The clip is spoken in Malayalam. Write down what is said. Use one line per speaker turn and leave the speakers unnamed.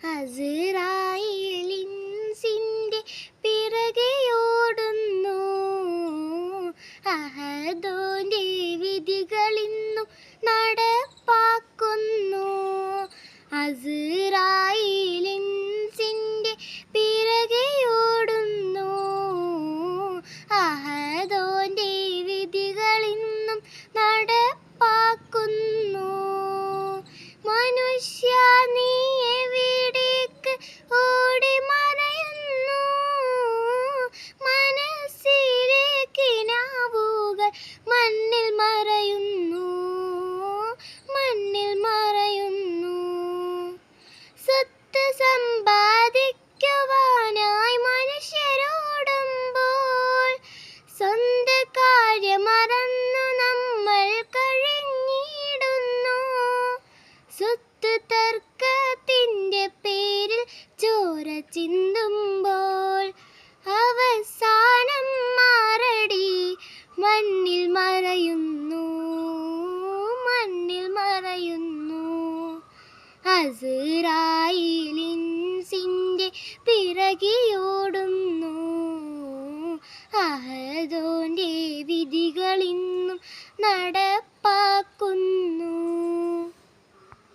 അസ്രായേലിൻസിന്റെ പിറകെയോടുന്നു. അഹദോന്റെ വിധികളിന്നു നടപ്പാക്കുന്നു. അസ്രായേലിൻസിന്റെ പിറകെയോടുന്നു. അഹദോന്റെ വിധികളിന്നും നടപ്പാക്കുന്നു. മനുഷ്യ നീ എവിടേക്ക് ഓടി മറയുന്നു? മനസ്സിലെ കിനാവുകൾ മണ്ണിൽ മറയുന്നു, മണ്ണിൽ മറയുന്നു. സ്വത്ത് സമ്പാദിക്കുവാനായി മനുഷ്യരോടുമ്പോൾ സ്വന്ത കാര്യം മറന്നു നമ്മൾ കഴിഞ്ഞിടുന്നു. സ്വത്ത് തർക്കത്തിൻ്റെ പേരിൽ ചോര ചിന്തുമ്പോൾ അവസാനം മാറടി മണ്ണിൽ മറയുന്നു, മണ്ണിൽ മറയുന്നു. അസ്രായേലിൻസിന്റെ പിറകെയോടുന്നു. അഹദോന്റെ വിധികളിന്നും നട